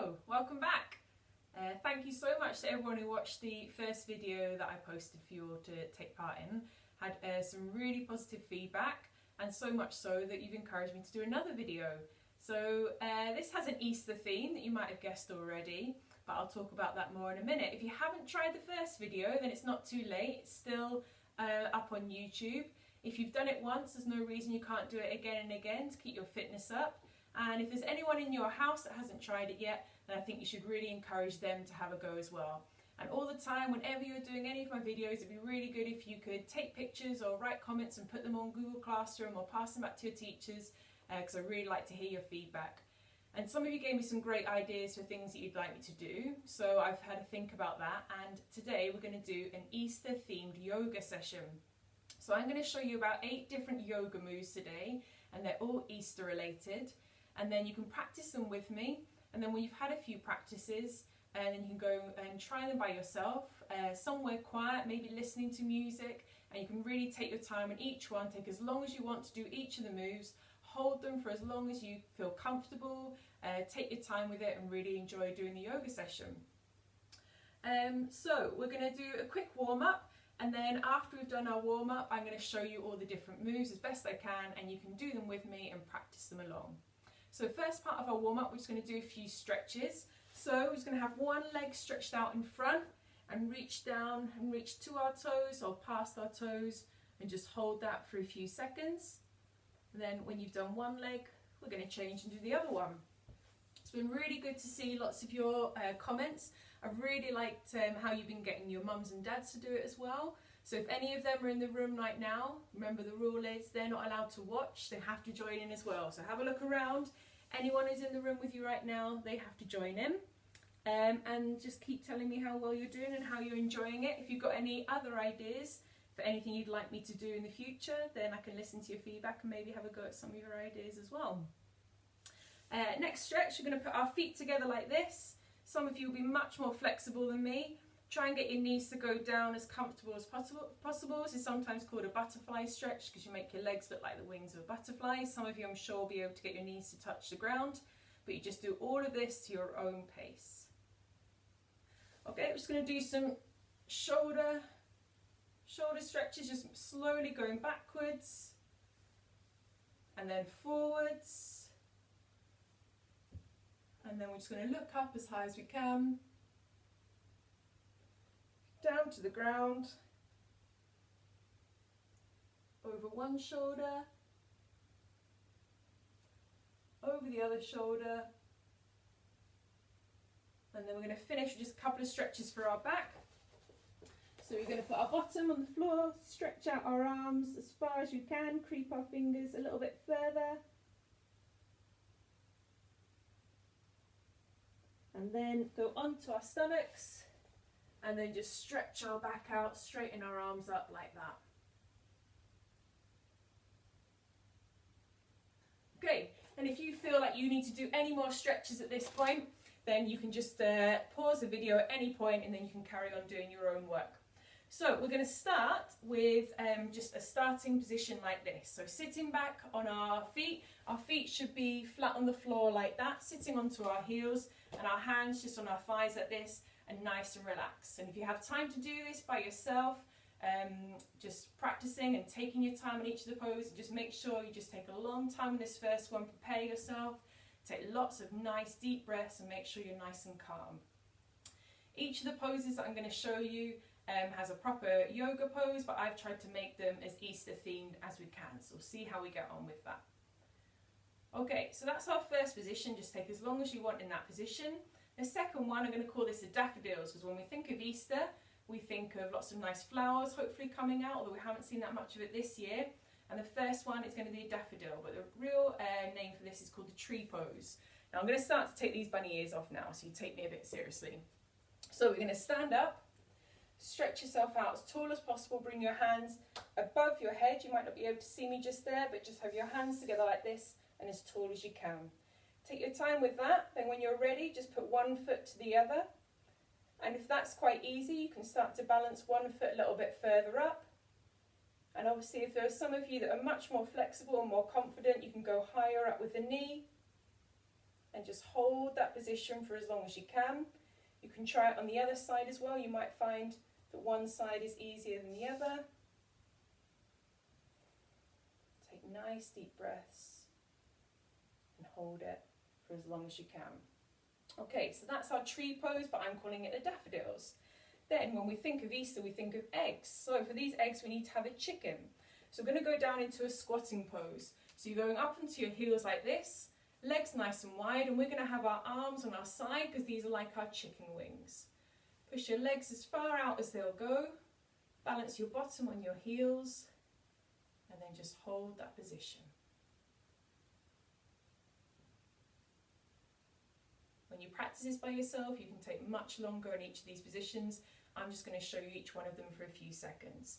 Hello, welcome back. Thank you so much to everyone who watched the first video that I posted for you all to take part in. Had some really positive feedback, and so much so that you've encouraged me to do another video. So this has an Easter theme that you might have guessed already, but I'll talk about that more in a minute. If you haven't tried the first video, then it's not too late. It's still up on YouTube. If you've done it once, there's no reason you can't do it again and again to keep your fitness up. And if there's anyone in your house that hasn't tried it yet, then I think you should really encourage them to have a go as well. And all the time, whenever you're doing any of my videos, it'd be really good if you could take pictures or write comments and put them on Google Classroom or pass them back to your teachers, because I really like to hear your feedback. And some of you gave me some great ideas for things that you'd like me to do, so I've had to think about that. And today we're going to do an Easter themed yoga session. So I'm going to show you about 8 different yoga moves today, and they're all Easter related. And then you can practice them with me, and then when you've had a few practices, and then you can go and try them by yourself, somewhere quiet, maybe listening to music, and you can really take your time on each one. Take as long as you want to do each of the moves, hold them for as long as you feel comfortable, take your time with it and really enjoy doing the yoga session. So we're going to do a quick warm-up, and then after we've done our warm-up, I'm going to show you all the different moves as best I can, and you can do them with me and practice them along. So first part of our warm-up, we're just going to do a few stretches. So we're just going to have one leg stretched out in front and reach down and reach to our toes or past our toes, and just hold that for a few seconds. And then when you've done one leg, we're going to change and do the other one. It's been really good to see lots of your comments. I've really liked how you've been getting your mums and dads to do it as well. So if any of them are in the room right now, remember the rule is they're not allowed to watch, they have to join in as well. So have a look around. Anyone who's in the room with you right now, they have to join in. And just keep telling me how well you're doing and how you're enjoying it. If you've got any other ideas for anything you'd like me to do in the future, then I can listen to your feedback and maybe have a go at some of your ideas as well. Next stretch, we're going to put our feet together like this. Some of you will be much more flexible than me. Try and get your knees to go down as comfortable as possible. This is sometimes called a butterfly stretch because you make your legs look like the wings of a butterfly. Some of you, I'm sure, will be able to get your knees to touch the ground, but you just do all of this to your own pace. Okay, we're just going to do some shoulder stretches, just slowly going backwards and then forwards. And then we're just going to look up as high as we can, down to the ground, over one shoulder, over the other shoulder, and then we're going to finish with just a couple of stretches for our back. So we're going to put our bottom on the floor, stretch out our arms as far as you can, creep our fingers a little bit further, and then go onto our stomachs. And then just stretch our back out, straighten our arms up like that. Okay, and if you feel like you need to do any more stretches at this point, then you can just pause the video at any point and then you can carry on doing your own work. So we're going to start with just a starting position like this. So sitting back on our feet should be flat on the floor like that, sitting onto our heels, and our hands just on our thighs like this, and nice and relaxed. And if you have time to do this by yourself, just practicing and taking your time on each of the poses, just make sure you just take a long time in this first one, prepare yourself, take lots of nice deep breaths and make sure you're nice and calm. Each of the poses that I'm going to show you has a proper yoga pose, but I've tried to make them as Easter themed as we can, so we'll see how we get on with that. Okay, so that's our first position. Just take as long as you want in that position. The second one, I'm going to call this the daffodils, because when we think of Easter, we think of lots of nice flowers hopefully coming out, although we haven't seen that much of it this year. And the first one is going to be a daffodil, but the real name for this is called the tree pose. Now I'm going to start to take these bunny ears off now, so you take me a bit seriously. So we're going to stand up, stretch yourself out as tall as possible, bring your hands above your head. You might not be able to see me just there, but just have your hands together like this and as tall as you can. Take your time with that, then when you're ready, just put one foot to the other. And if that's quite easy, you can start to balance one foot a little bit further up. And obviously if there are some of you that are much more flexible and more confident, you can go higher up with the knee. and just hold that position for as long as you can. You can try it on the other side as well. You might find that one side is easier than the other. Take nice deep breaths and hold it for as long as you can. Okay, so that's our tree pose, but I'm calling it the daffodils. Then when we think of Easter, we think of eggs. So for these eggs, we need to have a chicken. So we're going to go down into a squatting pose. So you're going up onto your heels like this, legs nice and wide, and we're going to have our arms on our side because these are like our chicken wings. Push your legs as far out as they'll go, balance your bottom on your heels, and then just hold that position. When you practice this by yourself, you can take much longer in each of these positions. I'm just going to show you each one of them for a few seconds.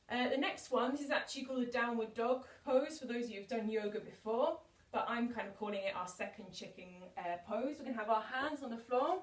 The next one, this is actually called a downward dog pose for those of you who've done yoga before, but I'm kind of calling it our second chicken pose. We're going to have our hands on the floor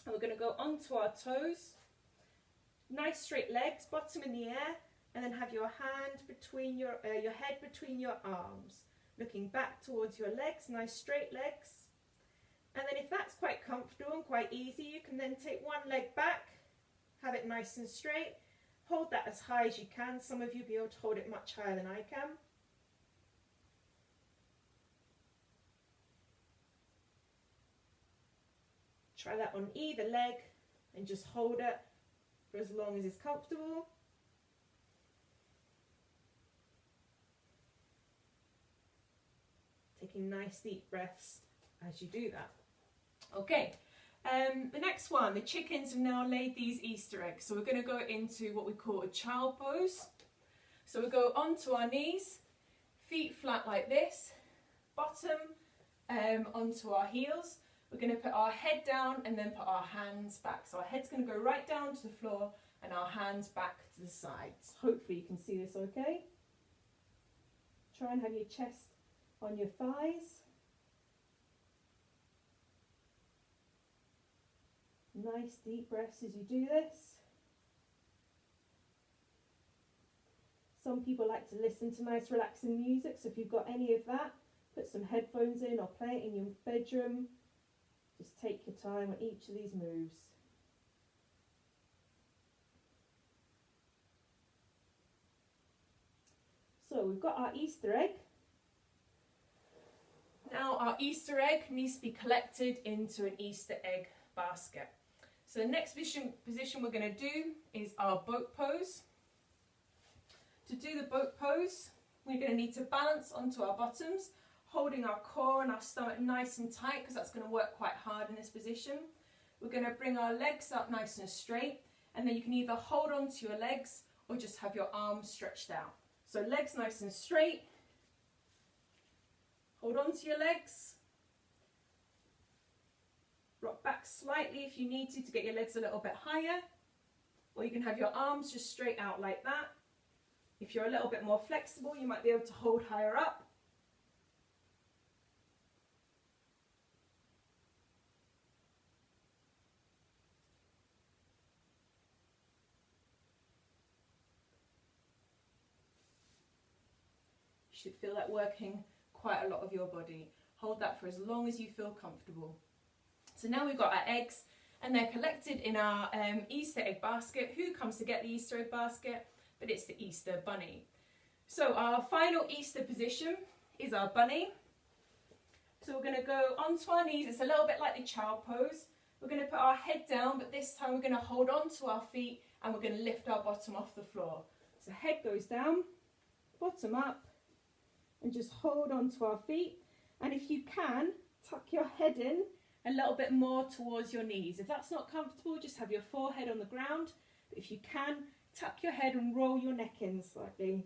and we're going to go onto our toes. Nice straight legs, bottom in the air, and then have your hand between your head between your arms, looking back towards your legs, nice straight legs. And then if that's quite comfortable and quite easy, you can then take one leg back, have it nice and straight, hold that as high as you can. Some of you will be able to hold it much higher than I can. Try that on either leg and just hold it for as long as it's comfortable. Taking nice deep breaths as you do that. Okay, the next one, the chickens have now laid these Easter eggs. So we're going to go into what we call a child pose. So we go onto our knees, feet flat like this, bottom onto our heels. We're going to put our head down and then put our hands back. So our head's going to go right down to the floor and our hands back to the sides. Hopefully you can see this okay. Try and have your chest on your thighs. Nice deep breaths as you do this. Some people like to listen to nice relaxing music, so if you've got any of that, put some headphones in or play it in your bedroom. Just take your time on each of these moves. So we've got our Easter egg. Now our Easter egg needs to be collected into an Easter egg basket. So the next position we're going to do is our boat pose. To do the boat pose, we're going to need to balance onto our bottoms, holding our core and our stomach nice and tight because that's going to work quite hard in this position. We're going to bring our legs up nice and straight, and then you can either hold on to your legs or just have your arms stretched out. So legs nice and straight, hold on to your legs. Rock back slightly if you need to get your legs a little bit higher, or you can have your arms just straight out like that. If you're a little bit more flexible, you might be able to hold higher up. You should feel that working quite a lot of your body. Hold that for as long as you feel comfortable. So now we've got our eggs and they're collected in our Easter egg basket. Who comes to get the Easter egg basket? But it's the Easter bunny. So our final Easter position is our bunny. So we're going to go onto our knees. It's a little bit like the child pose. We're going to put our head down, but this time we're going to hold on to our feet and we're going to lift our bottom off the floor. So head goes down, bottom up, and just hold on to our feet. And if you can, tuck your head in a little bit more towards your knees. If that's not comfortable, just have your forehead on the ground. But if you can, tuck your head and roll your neck in slightly.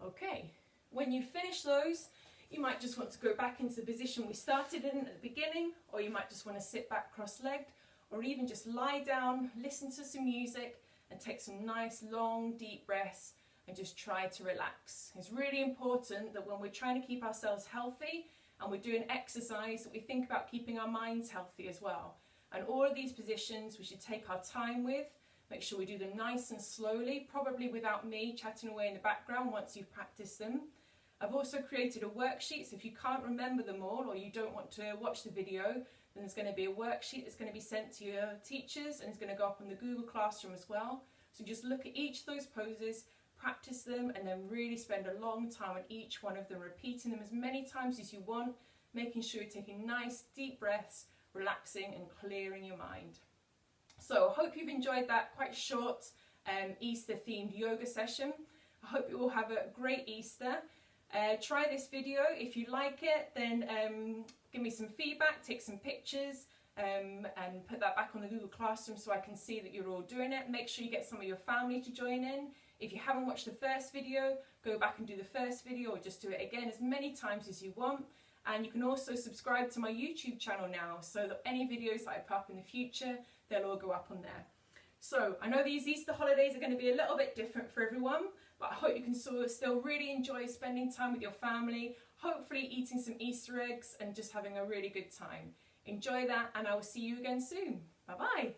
Okay, when you finish those, you might just want to go back into the position we started in at the beginning, or you might just want to sit back cross-legged, or even just lie down, listen to some music, and take some nice long deep breaths and just try to relax. It's really important that when we're trying to keep ourselves healthy and we're doing exercise that we think about keeping our minds healthy as well. And all of these positions we should take our time with, make sure we do them nice and slowly, probably without me chatting away in the background once you've practiced them. I've also created a worksheet, so if you can't remember them all or you don't want to watch the video, then there's going to be a worksheet that's going to be sent to your teachers and it's going to go up on the Google Classroom as well. So just look at each of those poses, practice them, and then really spend a long time on each one of them, repeating them as many times as you want, making sure you're taking nice deep breaths, relaxing and clearing your mind. So I hope you've enjoyed that quite short Easter themed yoga session. I hope you all have a great Easter. Try this video. If you like it, then give me some feedback, take some pictures, and put that back on the Google Classroom so I can see that you're all doing it. Make sure you get some of your family to join in. If you haven't watched the first video, go back and do the first video, or just do it again as many times as you want. And you can also subscribe to my YouTube channel now, so that any videos that I put up in the future, they'll all go up on there. So I know these Easter holidays are going to be a little bit different for everyone, but I hope you can still really enjoy spending time with your family, hopefully eating some Easter eggs and just having a really good time. Enjoy that, and I will see you again soon. Bye bye.